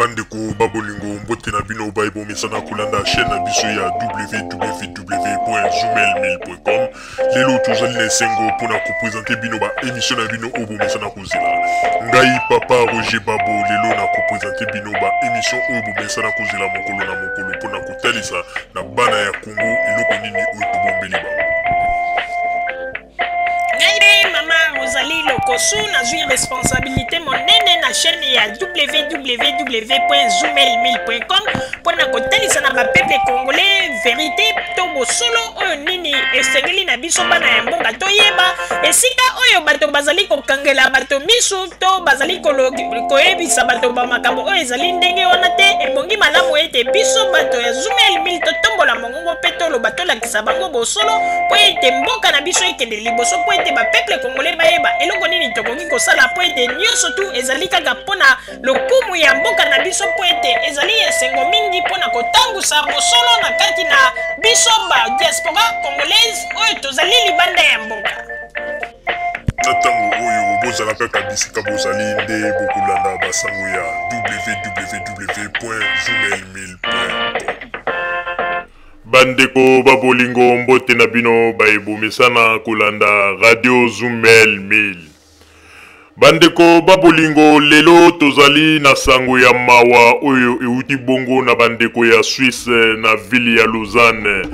Bandeko babolingo mbote na bino baibo mesana kulanda chaîne na biso ya www.zoomelmail.com. Lelo tozali na esengo pona ko présenter bino ba émission na bino obo mesana kozela. Ngai papa Roger Babo lelo na ko présenter bino ba émission obo mesana kozela mokolo na mokolo pona kotalisa na bana ya Congo eloko nini oyo tobombeli ba. Rosalie Lokosu na zui responsabilité monene na chaîne ya www.zoomelmail.com pour na kotalisa na peuple congolais vérité to bosolo oyo nini esengeli na biso bana ya mboka toyeba esika oyo bato bazali kokangela bato misu to bazali koyebisa bato ba makambo oyo ezali ndenge wana te ebongi malamu ete biso bato ya Zoomelmail totombola mongongo pe toloba tolakisa bango bosolo po ete mboka na biso ekende liboso po ete ba peuple congolais bayeba eloko nini tokoki kosala po ete nyonso tu ezali kaka mpona lokumu ya mboka na biso po ete ezali esengo mingi mpona kotangusa bosolo na kati na biso ba diaspora congolaise oyo tozali libanda ya mboka. Na ntango oyo bozala kaka bisika bozali nde bokolanda basango ya www.zoomelmail.com. Bandeko babolingo mbote na bino baebomesana kolanda radio Zoomelmail. Bandeko babolingo lelo tozali na sango ya mawa oyo euti bongo na bandeko ya Suisse na ville ya Lausanne.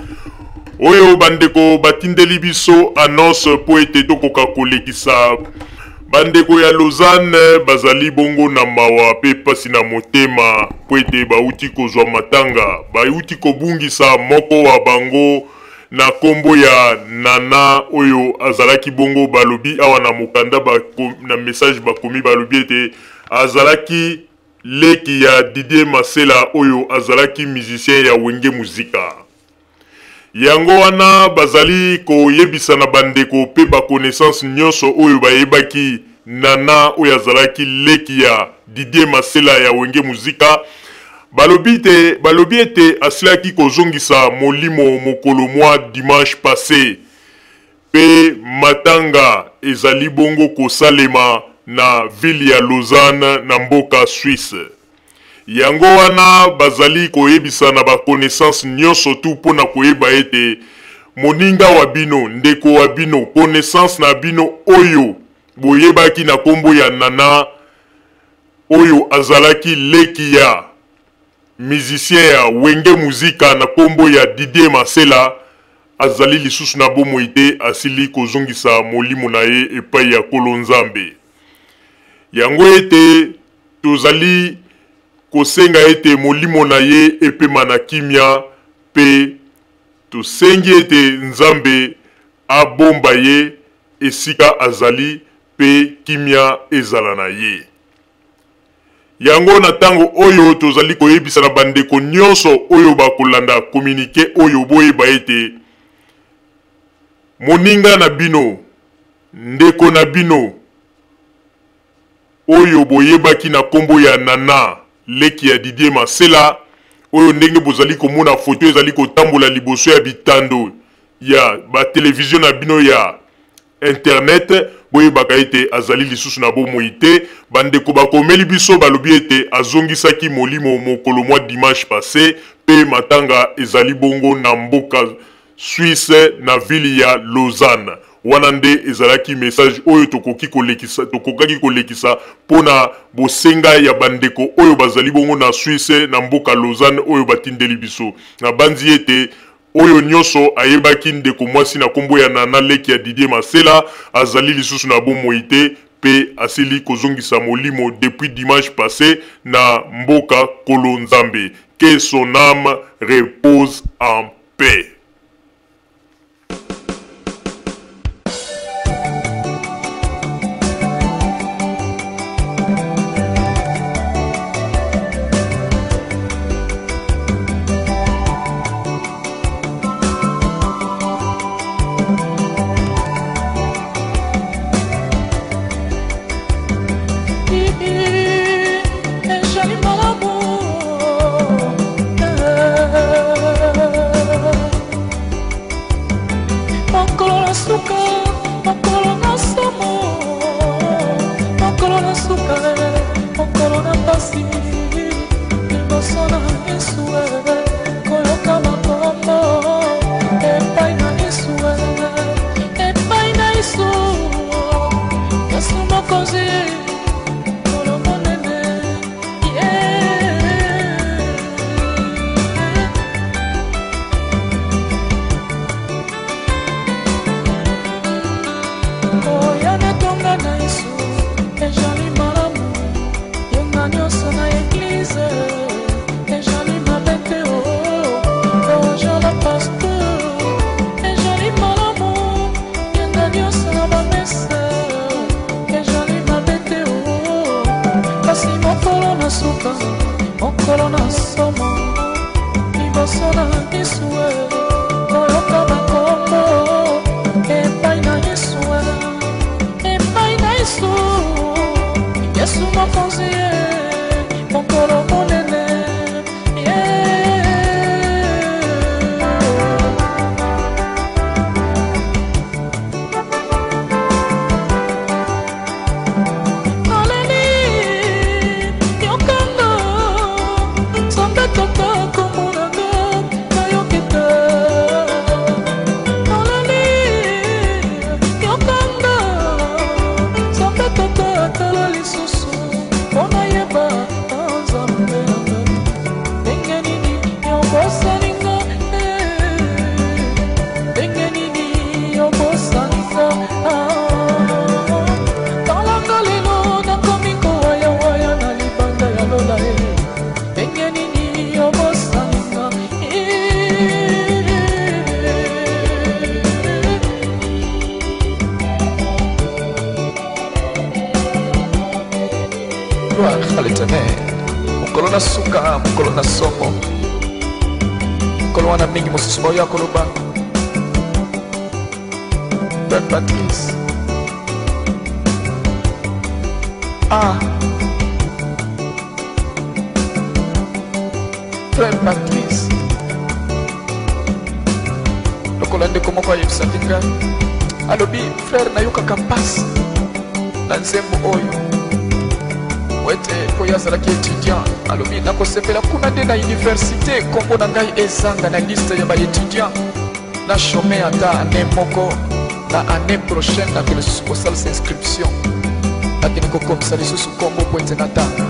Oyo bandeko batindeli biso annonce po ete tokoka kolekisa bandeko ya Lausanne bazali bongo na mawa pe pasi na motema po ete bauti kozwa matanga bauti kobungisa moko wa bango na kombo ya Nana oyo azalaki bongo balobi awa na mokanda na message bakomi balobi ete azalaki leki ya Didier Masela oyo azalaki musicien ya Wenge Muzika. Yango wana bazali koyebisa na bandeko pe ba connaissance nyonso oyo bayebaki Nana oyo azalaki leki ya Didier Masela ya Wenge Muzika. Balobi ete asilaki kozongisa molimo mokolo mwa dimanche passé pe matanga ezali bongo kosalema na ville ya Lausanne na mboka Suisse. Yango wana bazali koyebisa na ba connaissance nyonso tu pona koyeba ete moninga wa bino ndeko wa bino connaissance na bino oyo boyebaki na kombo ya Nana oyo azalaki leki ya musicien ya Wenge Muzika na kombo ya Didier Masela azali lisusu na bomo ite asili kozongisa molimo na ye epai ya Kolo Nzambe. Yango ete tozali kosenga ete molimo na ye epema na kimia pe tosengi ete Nzambe abomba ye esika azali pe kimia ezala na ye. Yango na tango oyo tozali koyebisa na bandeko nyonso oyo bakolanda communiqué oyo boyeba ete moninga na bino ndeko na bino oyo boyebaki na kombo ya Nana leki ya Didier Masela oyo ndenge bozali komona foto ezali kotambola liboso ya bitando ya ba television na bino ya internet boyebaka ete azali lisusu na bomo ite bandeko bakomeli biso balobi ete azongisaki molimo mokolo mwa dimanche passé pe matanga ezali bongo na mboka Suisse na ville ya Lausanne. Wana nde ezalaki message oyo tokokaki kolekisa pona bosenga ya bandeko oyo bazali bongo na Suisse na mboka Lausanne oyo batindeli biso na banzi ete oyo nyonso ayebaki ndeko mwasi na kombo ya Nana leki ya Didier Masela azali lisusu na bomo ite pe asili kozongisa molimo depuis dimanche passé na mboka Kolo Nzambe. Que son âme repose en paix. libosona Yesue koyoka makombo epai na Yesue epai na Yesu Yesu mokonzi kolomonene oyane tonga na Yesu ejali malamu yenga nyonso na eglize ejali mabete ojala pasteur ejali malamu yenga nyonso na bamese ejali mabete kasi mokolo na suka mokolo na somo liboso na Yesu koyoka bakombo epai na Yesu epai na Yesu Yesu mokonzi mokolo monene aleli yokanga Nzambe toka komonanga nayoki te aleli yokanga Nzambe toka tala lisusu mpona yeba Nzambe ndenge nini yobosaninga ndenge nini yobosaninga talanga lelo nakomi kowayawaya na libanda ya lola ndenge nini yobosaninga Gloire à l'Éternel. Mokolo na suka, mokolo na somo. Mokolo wana mingi mosusu baoya koloba. Père Patrice. Frère Patrice. Lokola ndeko moko ayebisaki ngai. Alobi frère nayokaka mpasi na nzembo oyo. Wete koya azalaki étudiant alobi nakosepela kuna nde na université kombo na ngai ezanga na liste ya baétudiant na chôme ata ane moko na année prochaine na lisusu kosalisa inscription nakende kokomisa lisusu kombo po ete natanga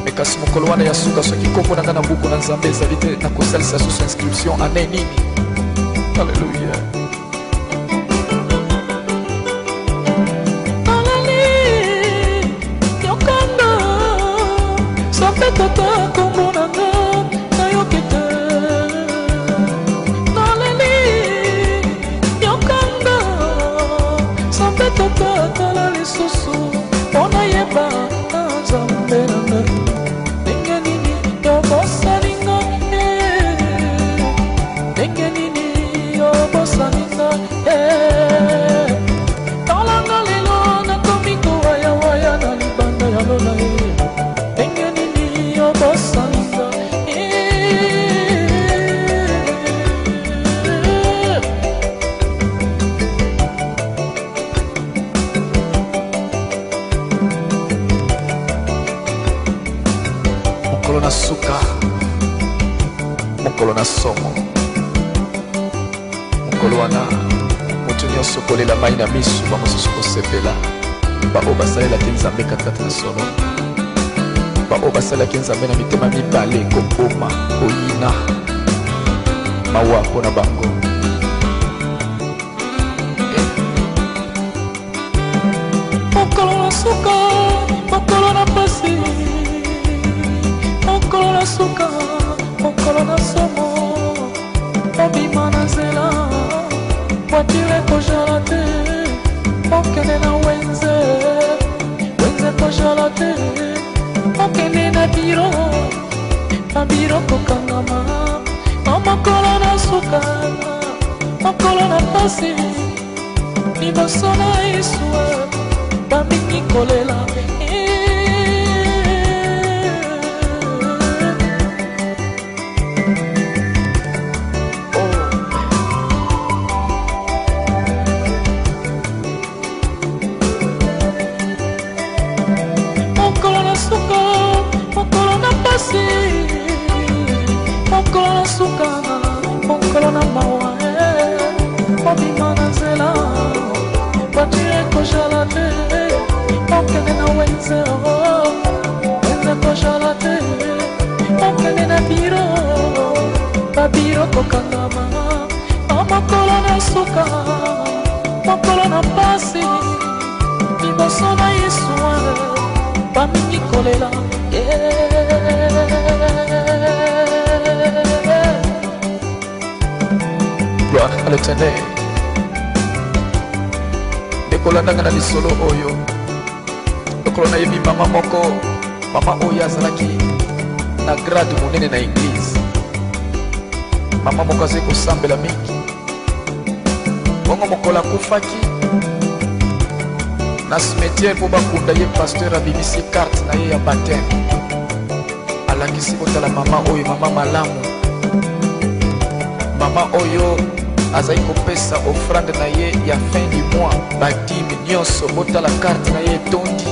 me kasi mokolo wana ya suka soki kombo na ngai na buku na Nzambe ezali te nakosalisa lisusu inscription ane nini. Alleluya. Tata komonanga nayoki te naleli yokanga Nzambe tata tala lisusu mpona yeba Nzambe nanga ndenge nini yobosaninga ndenge nini yobosaninga talanga lelo nakomi kowayawaya na libanda ya lola mokolo na suka mokolo na somo mokolo wana moto nyonso kolela mai na misu bamosusu kosepela bao basalelaki Nzambe katikati na solo bao basalelaki Nzambe na mitema mibale koboma koyina mawa mpona bango mokolo na suka mokolo na pasi mokolo na suka mokolo na somo obima na nzela voitire kozala te okende na wenze kozala te okende na biro kokangama mokolo na suka mokolo na pasi liboso na Yesu bamingi kolela mokolo na suka mokolo na pasi kokangama mokolo na suka mokolo na pasi liboso na Yesu bamingi kolela gloire à l'Éternel. Ndekolandanga na lisolo oyo lokolo nayebi mama moko mama oyo azalaki na grade monene na église mama moko azali kosambela mingi bongo mokolo akufaki na cimetière mpo bakunda ye pasteur abimisi carte na ye ya baptême alakisi kotala mama oyo mama malamu mama oyo azali kopesa offrande na ye ya fin du mois badime nyonso botala carte na ye etondi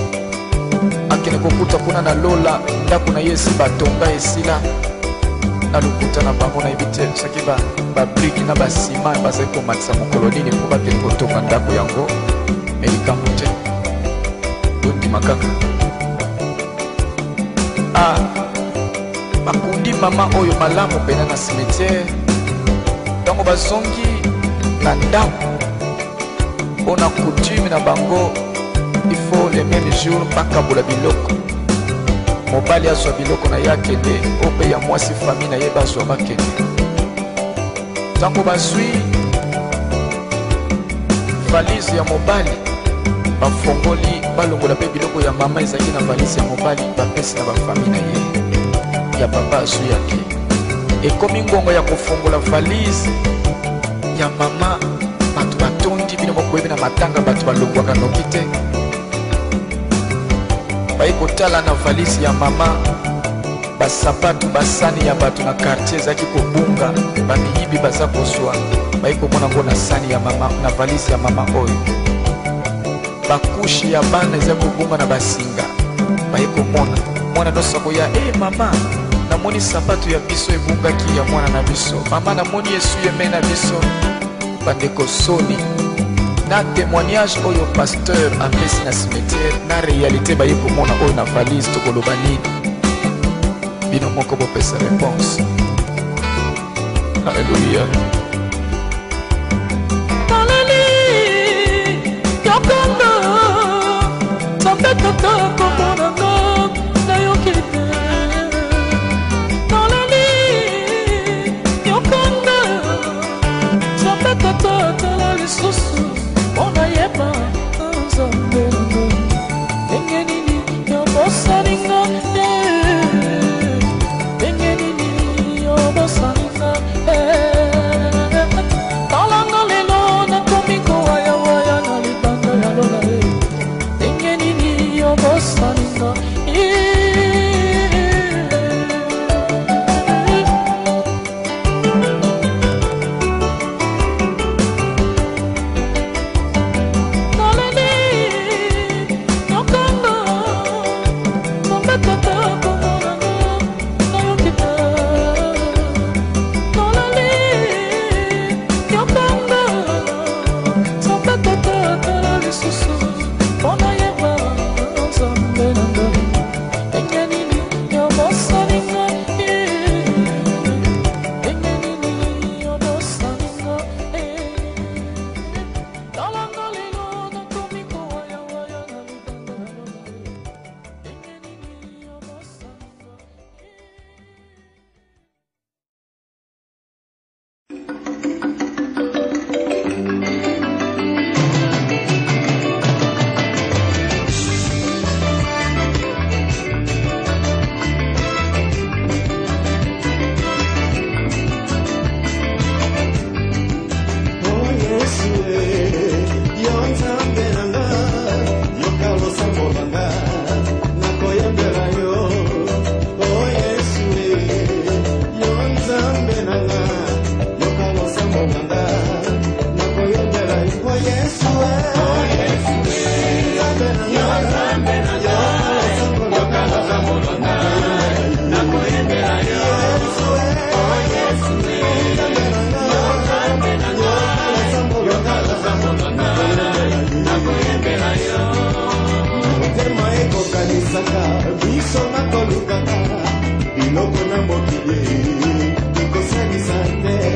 akende kokuta kuna na lola ndako na ye esi batonga esila na lokuta na bango nayebi te soki babriki na basima bazali komatisa mokolo nini mpo bakende kotonga ndako yango me likambo te tondima kaka bakundi mama oyo malamu pena na cimetière ntango bazongi na ndako mpona coutume na bango il faut le même jour bakabola biloko mobali azwa biloko na ye akende o mpe ya mwasi famille na ye bazwa bakende ntango bazwi valise ya mobali bafongoli balongola mpe biloko ya mama ezalaki na valise ya mobali bapesi na bafamille na ye ya papa azwi yake ekomi ngongo ya kofongola valise ya mama bato batondi bino mokoyebi na matanga bato balongwaka noki te bayi kotala na valise ya mama basapatu basani ya bato na quartier ezalaki kobunga bamiyibi baza kozwa bayi komona ngo na sani ya mama na valise ya mama oyo bakushi ya bana eza kobunga na basinga bayi komona mwana nyonso akoya mama namoni sapatu ya biso ebungaki ya mwana na biso mama namoni Yesu yeme na biso bandeko soni na témoignage oyo pasteur apesi na cimetière na réalité baye komona oyo na valise tokoloba nini bino moko bopesa réponse alléluia Talali yokondo Nzambe tata komonanga nayoki te Talali yokondo Nzambe tata tala lisusu ona yeba Nzambe nanga ndenge nini yobosalinga ndenge nini yobosalinga talanga lelo nakomi kowayawaya na libanda ya lola ndenge nini yobosalinga Biloko na mokili, ikosalisa te.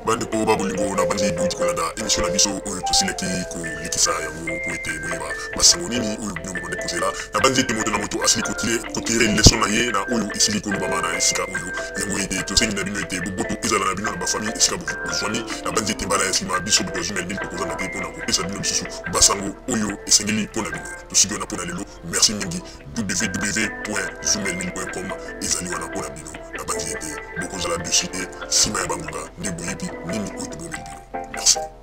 Bandeko babulingo na bandi buiti kolanda emission na biso oyo tosileki kolikisa yango po ete boyeba basango nini oyo bino bande kozela na bandi ete moto na moto asili kotire leson na ye na oyo esili kolobama na esika oyo yango ete tosengi na bino ete boboto ezala na bino na bafamille esika bozwani na bandi ete mbala ya nsima biso boto zumel mil tokozanga te mpona kopesa bino lisusu basango oyo esengeli mpona bino tosiki wana mpona lelo merci mingi www.zumelmil.com ezali wana mpona bino na bandi ete bokozala dessus te nsima ya bangonga nde boyebi nini oyo tobomeli bino merci.